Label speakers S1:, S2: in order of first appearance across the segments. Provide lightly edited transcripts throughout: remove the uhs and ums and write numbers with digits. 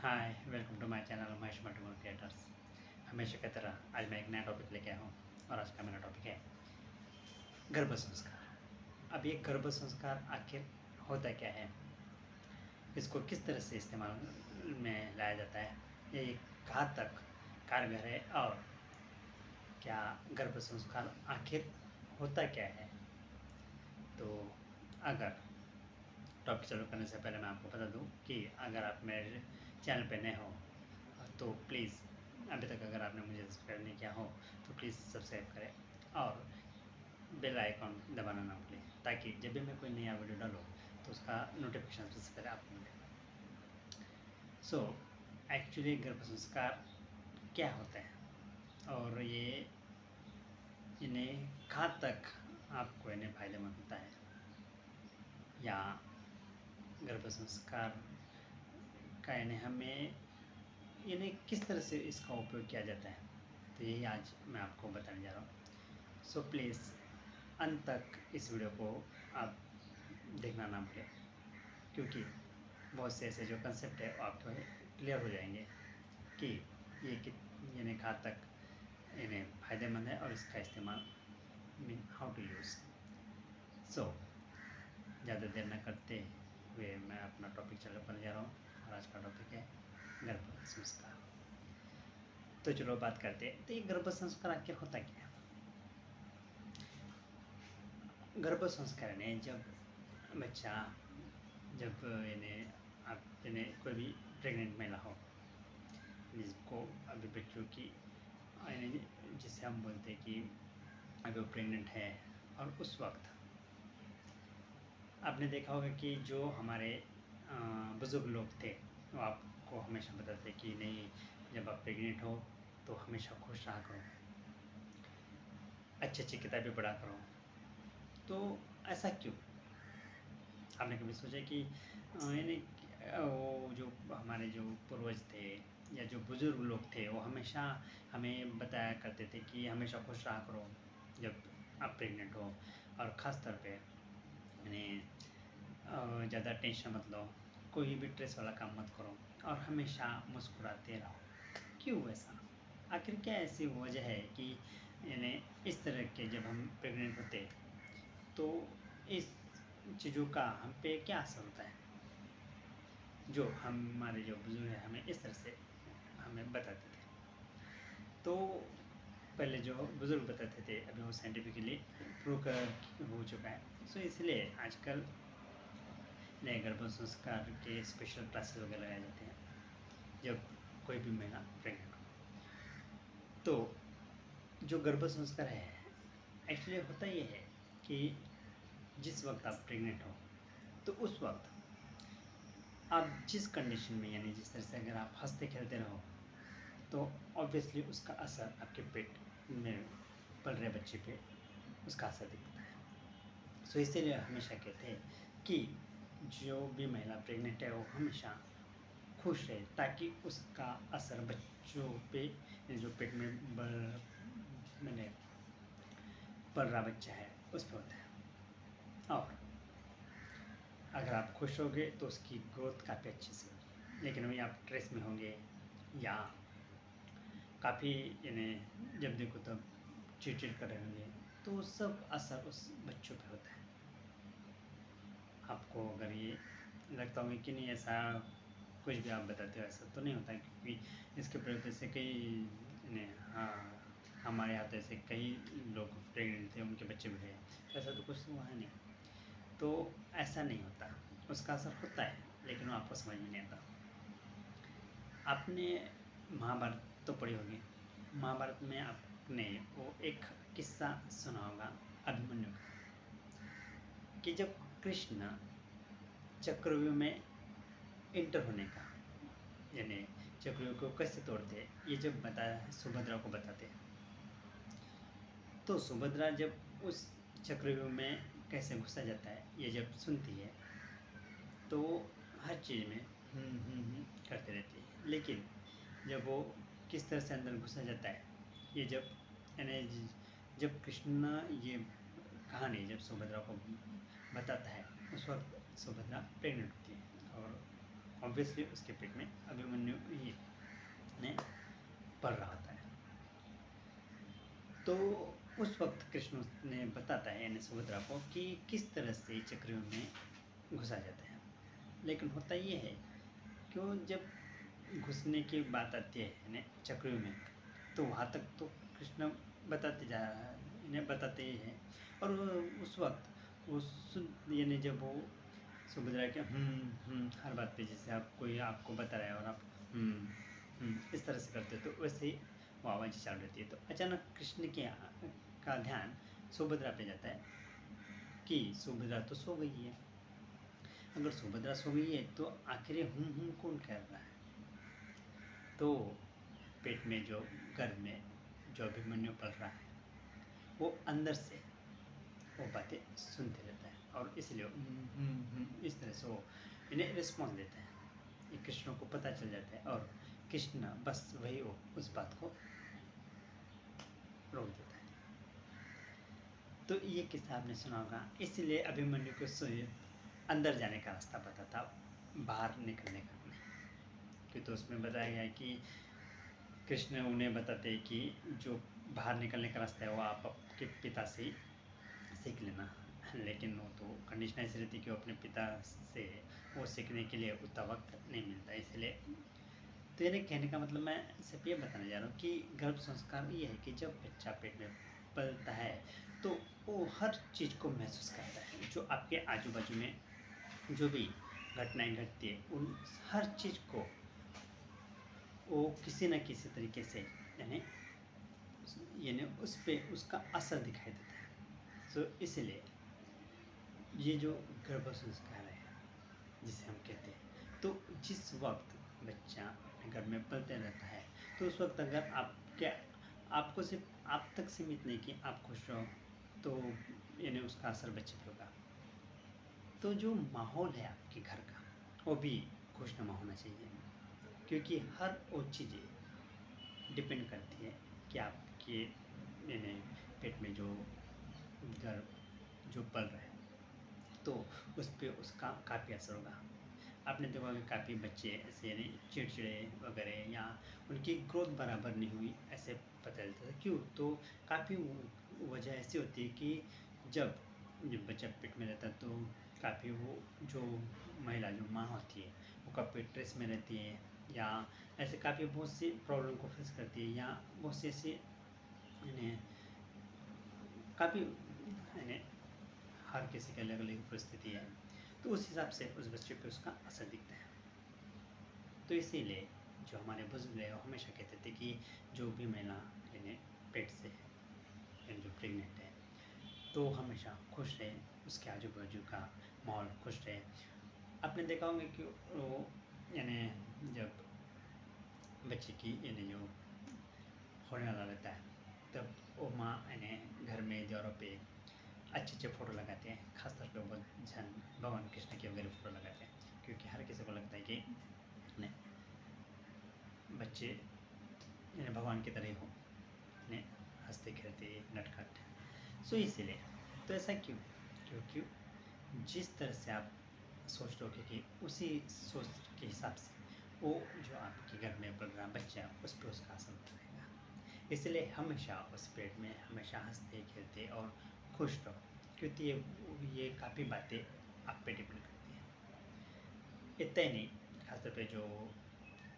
S1: Hi welcome to my channel Mahesh Multimore creators. हमेशा की तरह आज मैं एक नया टॉपिक लेके आया हूँ और आज का मेरा टॉपिक है गर्भ संस्कार। अब ये गर्भ संस्कार आखिर होता क्या है, इसको किस तरह से इस्तेमाल में लाया जाता है, ये कहाँ तक कारगर है और क्या गर्भ संस्कार आखिर होता क्या है। तो अगर टॉपिक चालू करने से पहले मैं आपको बता दूं कि अगर आप मेरे चैनल पे नए हो तो प्लीज़ अभी तक अगर आपने मुझे सब्सक्राइब नहीं किया हो तो प्लीज़ सब्सक्राइब करें और बेल आइकॉन दबाना ना भूलें, ताकि जब भी मैं कोई नया वीडियो डालूँ तो उसका नोटिफिकेशन सबसे पहले आपको मिले। सो एक्चुअली गर्भ संस्कार क्या होता है और ये इन्हें कहाँ तक आपको इन्हें फ़ायदेमंद होता है, या गर्भ संस्कार का इन्हें हमें इन्हें किस तरह से इसका उपयोग किया जाता है, तो यही आज मैं आपको बताने जा रहा हूँ। सो प्लीज़ अंत तक इस वीडियो को आप देखना ना भूलें, क्योंकि बहुत से ऐसे जो कंसेप्ट है वो आपको क्लियर हो जाएंगे कि ये यानी कहाँ तक इन्हें फ़ायदेमंद है और इसका इस्तेमाल मीन हाउ टू यूज़। सो ज़्यादा देर न करते हुए मैं अपना टॉपिक चालू करने जा रहा हूँ और आज का टॉपिक है गर्भ संस्कार। तो चलो बात करते हैं, तो ये गर्भ संस्कार आखिर होता क्या है। गर्भ संस्कार ने जब बच्चा जब इन्हें आप इन्हें कोई भी प्रेग्नेंट महिला हो जिसको अभी बच्चों की जिसे हम बोलते हैं कि अभी वो प्रेग्नेंट है, और उस वक्त आपने देखा होगा कि जो हमारे बुज़ुर्ग लोग थे वो आपको हमेशा बताते कि नहीं, जब आप प्रेग्नेंट हो तो हमेशा खुश रहा करो, अच्छी अच्छी किताबें पढ़ा करो। तो ऐसा क्यों? आपने कभी सोचा कि यानी वो जो हमारे जो पूर्वज थे या जो बुज़ुर्ग लोग थे वो हमेशा हमें बताया करते थे कि हमेशा खुश रहा करो जब आप प्रेग्नेंट हो, और ख़ास तौर पे यानी ज़्यादा टेंशन मत लो, कोई भी स्ट्रेस वाला काम मत करो और हमेशा मुस्कुराते रहो। क्यों ऐसा? आखिर क्या ऐसी वजह है कि यानी इस तरह के जब हम प्रेग्नेंट होते तो इस चीज़ों का हम पे क्या असर होता है, जो हमारे जो बुज़ुर्ग हैं हमें इस तरह से हमें बताते थे। तो पहले जो बुज़ुर्ग बताते थे अभी वो साइंटिफिकली प्रूव हो चुका है। सो इसलिए आजकल नए गर्भ संस्कार के स्पेशल क्लासेस वगैरह लगाए जाते हैं जब कोई भी महिला प्रेग्नेंट हो। तो जो गर्भ संस्कार है एक्चुअली होता ये है कि जिस वक्त आप प्रेग्नेंट हो तो उस वक्त आप जिस कंडीशन में यानी जिस तरह से अगर आप हंसते खेलते रहो तो ऑब्वियसली उसका असर आपके पेट में पल रहे बच्चे पे उसका असर दिखता है। सो इसीलिए हमेशा कहते हैं कि जो भी महिला प्रेग्नेंट है वो हमेशा खुश रहे, ताकि उसका असर बच्चों पे जो पेट में मैंने पल रहा बच्चा है उस पर होता है। और अगर आप खुश होगे तो उसकी ग्रोथ काफ़ी अच्छी से होगी, लेकिन वही आप स्ट्रेस में होंगे या काफ़ी यानी जब देखो तब चिड़चिड़ कर रहे होंगे तो सब असर उस बच्चों पे होता है। आपको अगर ये लगता होगा कि नहीं ऐसा कुछ भी आप बताते हो, ऐसा तो नहीं होता है, क्योंकि इसके प्रयोग से कई यानी हाँ हमारे यहाँ तो ऐसे कई लोग प्रेग्नेंट थे उनके बच्चे भी हुए, ऐसा तो कुछ हुआ है नहीं। तो ऐसा नहीं होता, उसका असर होता है लेकिन वो आपको समझ में नहीं आता। आपने महाभारत तो पढ़ी होगी, महाभारत में आपने वो एक किस्सा सुना होगा अभिमन्यु का, कि जब कृष्ण चक्रव्यूह में एंटर होने का यानी चक्रव्यूह को कैसे तोड़ते ये जब बताया है सुभद्रा को बताते हैं, तो सुभद्रा जब उस चक्रव्यूह में कैसे घुसा जाता है ये जब सुनती है तो हर चीज़ में करते रहती है। लेकिन जब वो किस तरह से अंदर घुसा जाता है ये जब यानी जब कृष्ण ये कहानी जब सुभद्रा को बताता है उस वक्त सुभद्रा प्रेग्नेंट होती है, और ऑब्वियसली उसके पेट में अभिमन्यु ही ने पल रहा होता है। तो उस वक्त कृष्ण ने बताता है यानी सुभद्रा को कि किस तरह से चक्रव्यूह में घुसा जाता है। लेकिन होता ये है क्यों, जब घुसने की बात आती है यानी चक्रव्यूह में, तो वहाँ तक तो कृष्ण बताते जा इन्हें बताते ही हैं। और उस वक्त उस यानी जब वो सुभद्रा के हर बात पे, जैसे आप कोई आपको बता रहा है और आप इस तरह से करते हो, तो वैसे ही वो आवाज़ चालू रहती है। तो अचानक कृष्ण के का ध्यान सुभद्रा पे जाता है कि सुभद्रा तो सो गई है। अगर सुभद्रा सो गई है तो आखिर ये कौन कर रहा है। तो पेट में जो गर्भ में जो अभिमन्यु पल रहा है, वो अंदर से वो बातें सुनते रहता है और इसलिए इस तरह से वो इन्हें रिस्पॉन्स देता है। ये कृष्ण को पता चल जाता है और कृष्ण बस वही वो उस बात को रोक देता है। तो ये किस्सा आपने सुना होगा। इसलिए अभिमन्यु को अंदर जाने का रास्ता पता था, बाहर निकलने का नहीं। क्योंकि तो उसमें बताया गया है कि कृष्ण उन्हें बताते हैं कि जो बाहर निकलने का रास्ता है वो आप आपके पिता से ही सीख लेना। लेकिन वो तो कंडीशन ऐसी रहती है कि वो अपने पिता से वो सीखने के लिए उतना वक्त नहीं मिलता। इसलिए तो यानी कहने का मतलब मैं सिर्फ ये बताने जा रहा हूँ कि गर्भ संस्कार ये है कि जब बच्चा पेट में पलता है तो वो हर चीज़ को महसूस करता है। जो आपके आजू बाजू में जो भी घटनाएं घटती है, उन हर चीज़ को वो किसी न किसी तरीके से यानी उस पर उसका असर दिखाई देता है। सो इसलिए ये जो गर्भ संस्कार है जिसे हम कहते हैं, तो जिस वक्त बच्चा अपने घर में पलते रहता है, तो उस वक्त अगर आपको सिर्फ आप तक सीमित नहीं कि आप खुश रहो, तो यानी उसका असर बच्चे पे होगा। तो जो माहौल है आपके घर का, वो भी खुशनुमा होना चाहिए। क्योंकि हर वो चीज़ें डिपेंड करती है कि आपके यानी पेट में जो गर्भ जो पल रहा है, तो उस पर उसका काफ़ी असर होगा। आपने देखा होगा काफ़ी बच्चे ऐसे यानी चिड़चिड़े वगैरह या उनकी ग्रोथ बराबर नहीं हुई ऐसे पता चलता है। क्यों? तो काफ़ी वजह ऐसी होती है कि जब बच्चा पेट में रहता है तो काफ़ी वो जो महिला जो माँ होती है वो काफ़ी स्ट्रेस में रहती है, या ऐसे काफ़ी बहुत सी प्रॉब्लम को फेस करती है, या बहुत सी ऐसी यानी काफ़ी यानी हर किसी की अलग अलग परिस्थिति है, तो उस हिसाब से उस बच्चे पे उसका असर दिखता है। तो इसीलिए जो हमारे बुजुर्ग है वो हमेशा कहते थे कि जो भी महिला यानी पेट से है यानी जो प्रेग्नेंट है, तो हमेशा खुश रहे, उसके आजू बाजू का माहौल खुश रहे। आपने देखा होगा कि वो यानी जब बच्चे की यानी जो होने वाला रहता है, तब वो माँ यानी घर में दीवारों पे अच्छे अच्छे फ़ोटो लगाते हैं। खासतौर पे वो भगवान कृष्ण के वगैरह फ़ोटो लगाते हैं, क्योंकि हर किसी को लगता है कि नहीं, बच्चे यानी भगवान की तरह ही हो, यानी हंसते खेलते नटखट। सो इसीलिए तो ऐसा क्यों? क्योंकि जिस तरह से आप सोच रहे हो कि उसी सोच के हिसाब से वो जो आपके घर में पल रहा बच्चा उस पर उसका असर रहेगा। इसलिए हमेशा उस पेट में हमेशा हंसते खेलते और खुश रहो, क्योंकि ये काफ़ी बातें आप पे डिपेंड करती हैं। इतना ही नहीं, खासतौर पे जो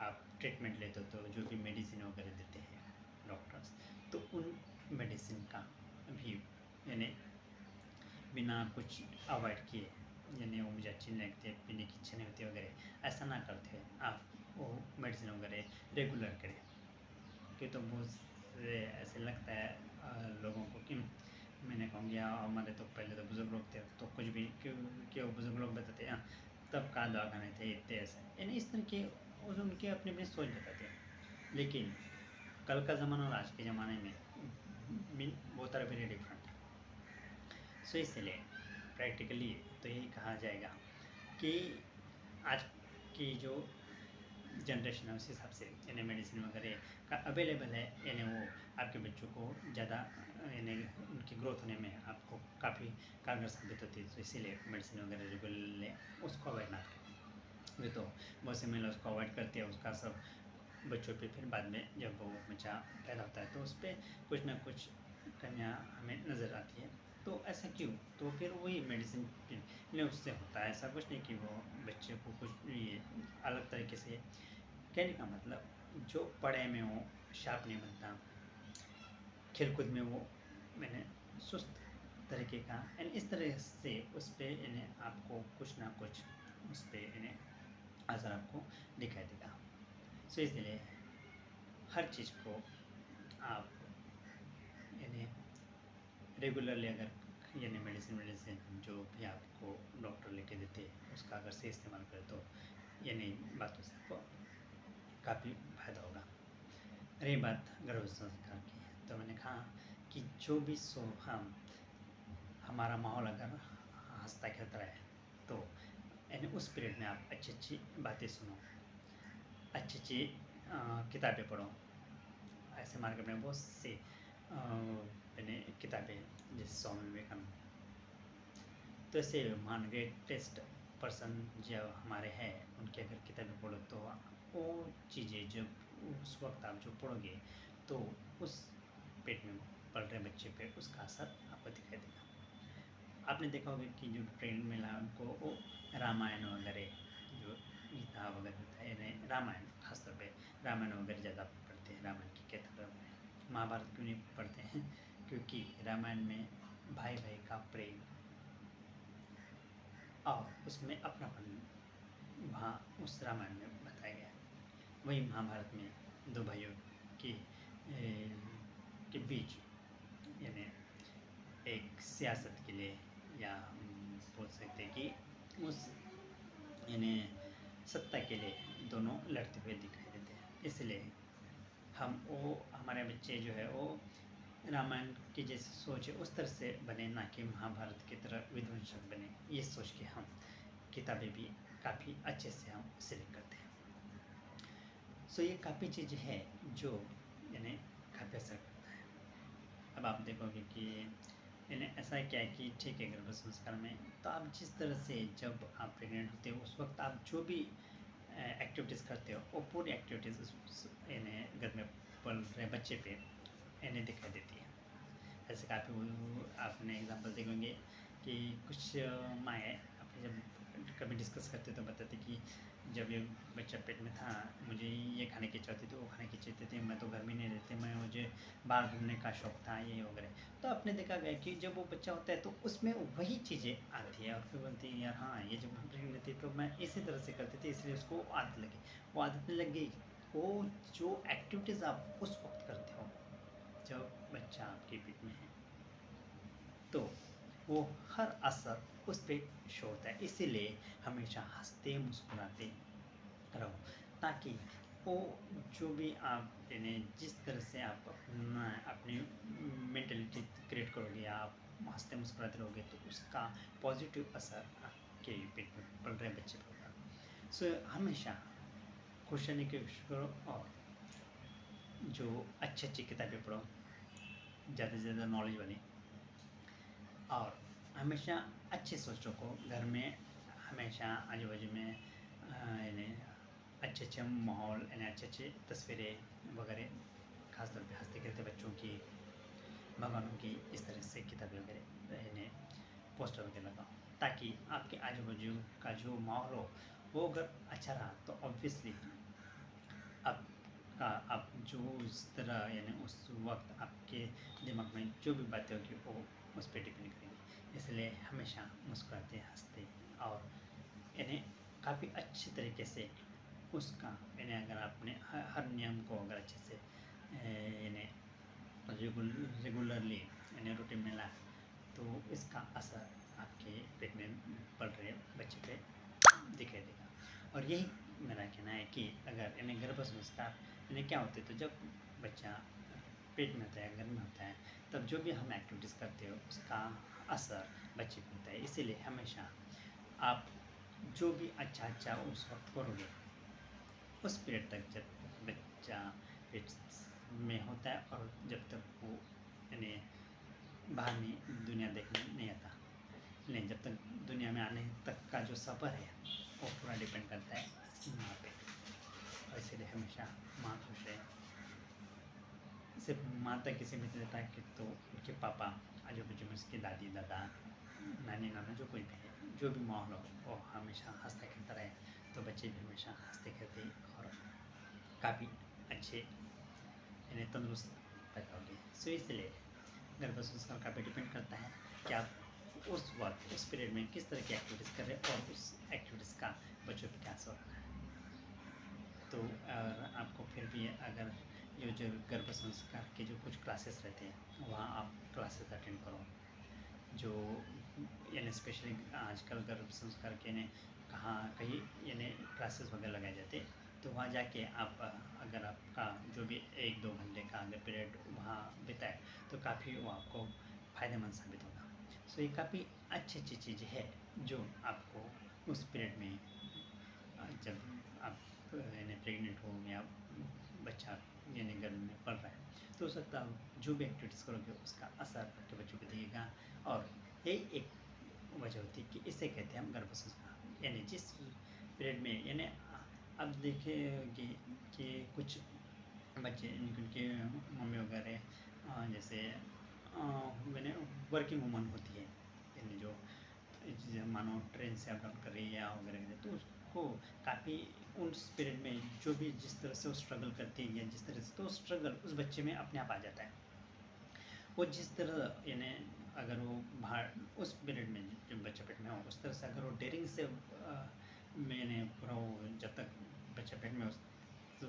S1: आप ट्रीटमेंट लेते हो तो जो भी मेडिसिन वगैरह देते हैं डॉक्टर्स, तो उन मेडिसिन का भी यानी बिना कुछ अवॉइड किए, यानी वो मुझे अच्छी नहीं लगती है, पीने की इच्छा नहीं होती वगैरह, ऐसा ना करते आप वो मेडिसिन वगैरह रेगुलर करें। कि तो बहुत से ऐसे लगता है लोगों को कि मैंने कहूँगी हमारे तो पहले तो बुज़ुर्ग लोग थे, तो कुछ भी क्यों बुज़ुर्ग लोग बताते हैं तब कहाँ दवा खाने थे इतने ऐसे, यानी इस तरह के उनके अपने अपनी सोच बताते हैं। लेकिन कल का ज़माना और आज के ज़माने में बहुत आर वेरी डिफरेंट। सो इसलिए प्रैक्टिकली तो यही कहा जाएगा कि आज की जो जनरेशन है उस हिसाब से यानी मेडिसिन वगैरह का अवेलेबल है, यानी वो आपके बच्चों को ज़्यादा यानी उनकी ग्रोथ होने में आपको काफ़ी कारगर साबित होती है। तो इसीलिए मेडिसिन वगैरह रेगुलर लें, उसको अवॉइड ना करें। वे तो बहुत से महिला उसको अवॉइड करती है, उसका असर बच्चों पे फिर बाद में जब वो बच्चा पैदा होता है तो उस पर कुछ ना कुछ कमियाँ हमें नज़र आती है। तो ऐसा क्यों? तो फिर वही मेडिसिन ने उससे होता है, ऐसा कुछ नहीं कि वो बच्चे को कुछ ये अलग तरीके से। कहने का मतलब जो पढ़ाई में वो शार्प नहीं बनता, खेलकूद में वो मैंने सुस्त तरीके का, यानी इस तरह से उस पर इन्हें आपको कुछ ना कुछ उस पर इन्हें असर आपको दिखाई देगा। सो इसलिए हर चीज़ को आप यानी रेगुलरली अगर यानी मेडिसिन जो भी आपको डॉक्टर लिख देते हैं उसका अगर सही इस्तेमाल करें तो यानी बातों से आपको काफ़ी फायदा होगा। रही बात गर्भ संस्कार की, तो मैंने कहा कि जो भी हम हमारा माहौल अगर हंसता खेलता रहे तो यानी उस पीरियड में आप अच्छी अच्छी बातें सुनो, अच्छी अच्छी किताबें पढ़ो। ऐसे मार्केट में बहुत से मैंने किताबें जैसे स्वामी विवेकानंद, तो ऐसे महान ग्रेटेस्ट पर्सन जो हमारे हैं उनकी अगर किताबें पढ़ो तो वो चीज़ें जब उस वक्त आप जो पढ़ोगे तो उस पेट में पल रहे बच्चे पे उसका असर आपको दिखाई देगा। आपने देखा होगा कि जो ट्रेंड में ला उनको वो रामायण वगैरह जो गीता वगैरह होता है, यानी रामायण खासतौर पे रामायण वगैरह ज़्यादा पढ़ते हैं। रामायण की कथा, महाभारत क्यों नहीं पढ़ते हैं? क्योंकि रामायण में भाई भाई का प्रेम और उसमें अपनापन वहाँ उस रामायण में बताया गया है। वही महाभारत में दो भाइयों के के बीच यानी एक सियासत के लिए या हम बोल सकते हैं कि उस यानी सत्ता के लिए दोनों लड़ते हुए दिखाई देते हैं। इसलिए हम वो हमारे बच्चे जो है वो रामायण की जैसे सोच है उस तरह से बने, ना कि महाभारत की तरह विध्वंसक बने। ये सोच के हम किताबें भी काफ़ी अच्छे से हम सिलेक्ट करते हैं। सो ये काफ़ी चीज़ है जो यानी काफ़ी असर करता है। अब आप देखोगे कि यानी ऐसा क्या है कि ठीक है गर्भ संस्कार में तो आप जिस तरह से जब आप प्रेग्नेंट होते हो उस वक्त आप जो भी एक्टिविटीज़ करते हो वो पूरी एक्टिविटीज़ यानी घर में पल रहे बच्चे पे यानी दिखाई देती है। ऐसे काफ़ी वो आपने एग्जांपल देखे होंगे कि कुछ माएँ अपने जब कभी डिस्कस करते तो बताते कि जब ये बच्चा पेट में था मुझे ये खाने की इच्छा होती थी, वो खाने की इच्छा होती थी, मैं तो घर में नहीं रहती, मैं मुझे बाहर घूमने का शौक़ था ये वगैरह। तो आपने देखा गया कि जब वो बच्चा होता है तो उसमें वही चीज़ें आती है और फिर बोलती है यार हाँ ये जब प्रेग्नेंट थी तो मैं इसी तरह से करती थी, इसलिए उसको आदत लगी। वो आदत नहीं लग गई, वो जो एक्टिविटीज़ आप उस वक्त करते हो जब बच्चा आपके पेट में है तो वो हर असर उस पर शो होता है। इसीलिए हमेशा हंसते मुस्कुराते रहो, ताकि वो जो भी आप यानी जिस तरह से आप अपना अपनी मेंटलिटी क्रिएट करोगे या आप हंसते मुस्कुराते रहोगे तो उसका पॉजिटिव असर आपके पेट में पल रहे बच्चे पर होगा। सो हमेशा खुश रहने की कोशिश करो और जो अच्छी अच्छी किताबें पढ़ो, ज़्यादा से ज़्यादा नॉलेज बने और हमेशा अच्छी सोच रखो। घर में हमेशा आजू बाजू में यानी अच्छे अच्छे माहौल यानी अच्छे अच्छे तस्वीरें वगैरह, खासतौर पे हंसते खेलते बच्चों की, भगवानों की, इस तरह से किताबें वगैरह यानी पोस्टर वगैरह लगाओ, ताकि आपके आजू बाजू का जो माहौल हो वो अगर अच्छा रहा तो ऑब्वियसली आपका आप जो उस तरह यानी उस वक्त आपके दिमाग में जो भी बातें होगी वो उस पर डिपेंड करेंगी। इसलिए हमेशा मुस्कुराते हंसते और यानी काफ़ी अच्छे तरीके से उसका यानी अगर आपने हर नियम को अगर अच्छे से यानी रेगुलरली यानी रूटीन में लाए तो इसका असर आपके पेट में पल रहे बच्चे पे दिखाई देगा। और यही मेरा कहना है कि अगर यानी गर्भ संस्कार यानी क्या होते तो जब बच्चा पेट में होता है, घर में होता है, तब जो भी हम एक्टिविटीज़ करते हो उसका असर बच्चे पे होता है। इसीलिए हमेशा आप जो भी अच्छा अच्छा उस वक्त करोगे उस पीरियड तक जब बच्चा पेट में होता है और जब तक वो यानी बाहर में दुनिया देखने नहीं आता, नहीं जब तक दुनिया में आने तक का जो सफ़र है वो पूरा डिपेंड करता है इसकी माँ पे। और इसीलिए हमेशा माँ खुश रहे। सिर्फ माँ तक ही सीमित रहता है कि तो उनके पापा, आजू बाजू में उसके दादी दादा, नानी नाना, जो कोई भी है, जो भी माहौल हो, वो हमेशा हंसता खेलता रहे, तो बच्चे भी हमेशा हंसते खेलते और काफ़ी अच्छे यानी तंदुरुस्त पैदा होंगे। सो इसलिए गर्भ संस्कार काफ़ी डिपेंड करता है कि आप उस वक्त उस पीरियड में किस तरह की एक्टिविटीज़ कर रहे हैं और उस एक्टिविटीज़ का बच्चों पर क्या असर हो रहा है। तो आपको फिर भी अगर ये जो गर्भ संस्कार के जो कुछ क्लासेस रहते हैं वहाँ आप क्लासेस अटेंड करो, जो यानी स्पेशली आजकल गर्भ संस्कार के ने कहाँ कहीं यानी क्लासेस वगैरह लगाए जाते हैं, तो वहाँ जाके आप अगर आपका जो भी 1-2 घंटे का अगर पीरियड वहाँ बिताए तो काफ़ी वो आपको फ़ायदेमंद साबित होगा। सो ये काफ़ी अच्छी चीज़ें है जो आपको उस पीरियड में जब आप यानी प्रेग्नेंट हो या बच्चा यानी गर्भ में पल रहा है, तो हो सकता है जो भी एक्टिविटीज़ करोगे उसका असर आपके बच्चों को दिखेगा। और यही एक वजह होती है कि इसे कहते हैं हम गर्भ संस्कार। यानी जिस पीरियड में यानी अब देखिए कि कुछ बच्चे उनके मम्मी वगैरह जैसे मैंने वर्किंग वूमन होती है, यानी जो मानो ट्रेन से अप डाउन कर रही है या वगैरह, तो उसको काफ़ी उस पीरियड में जो भी जिस तरह से वो स्ट्रगल करती है या जिस तरह से, तो स्ट्रगल उस बच्चे में अपने आप आ जाता है। वो जिस तरह यानी अगर वो बाहर उस पीरियड में जब बच्चा पेट में हो उस तरह से अगर वो डेयरिंग से मैंने पूरा वो जब तक बच्चा पेट में उस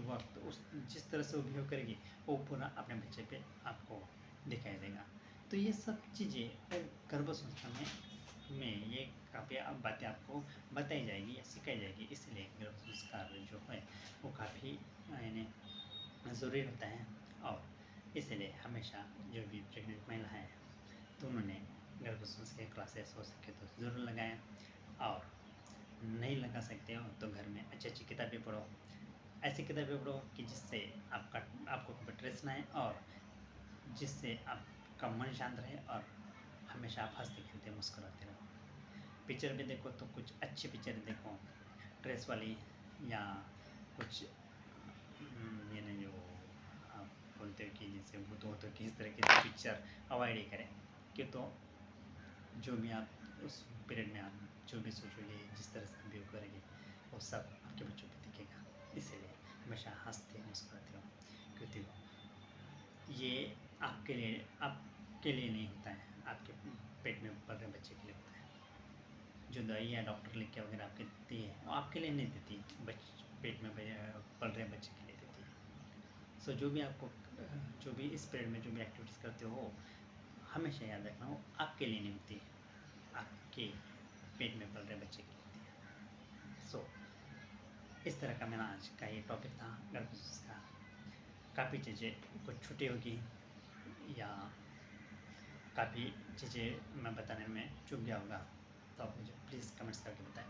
S1: वक्त उस जिस तरह से वो बिहेव करेगी वो पूरा अपने बच्चे पे आपको दिखाई देगा। तो ये सब चीज़ें गर्भ संस्कार में ये काफ़ी बातें आपको बताई जाएगी या सिखाई जाएगी। इसलिए गर्भ संस्कार जो है वो काफ़ी यानी ज़रूरी होता है। और इसलिए हमेशा जो भी प्रेग्नेंट महिला है तो उन्होंने गर्भ संस्कार क्लासेस हो सके तो ज़रूर लगाएं, और नहीं लगा सकते हो तो घर में अच्छी किताबें पढ़ो, ऐसी किताबें पढ़ो कि जिससे आपको कभी स्ट्रेस ना आए और जिससे आपका मन शांत रहे और हमेशा आप हंसते खेलते मुस्कुराते रहो। पिक्चर भी देखो तो कुछ अच्छी पिक्चर देखो, स्ट्रेस वाली या कुछ यानी जो आप बोलते हो कि जैसे भूत हो तो किस तरह की पिक्चर अवॉइड ही करें। कि तो जो भी आप उस पीरियड में आप जो भी सोचोगे जिस तरह से बिहेव करेंगे वो सब आपके बच्चों पे दिखेगा। इसीलिए हमेशा हंसते मुस्कुराते रहो, क्योंकि ये आपके लिए नहीं होता है, आपके पेट में पल रहे बच्चे के लिए होता है। जो दवाई या डॉक्टर लिख के वगैरह आपके देती है वो आपके लिए नहीं देती, पेट में पल रहे बच्चे के लिए देती है। सो जो भी आपको जो भी इस पीरियड में जो भी एक्टिविटीज़ करते हो हमेशा याद रखना हो आपके लिए नहीं होती, आपके पेट में पल रहे बच्चे के लिए होती है। सो इस तरह का मेरा आज का ये टॉपिक था गर्भ संस्कार। काफ़ी चीज़ें कुछ छूटी होगी या काफ़ी चीज़ें मैं बताने में चूक गया होगा, तो आप मुझे प्लीज़ कमेंट्स करके बताएं।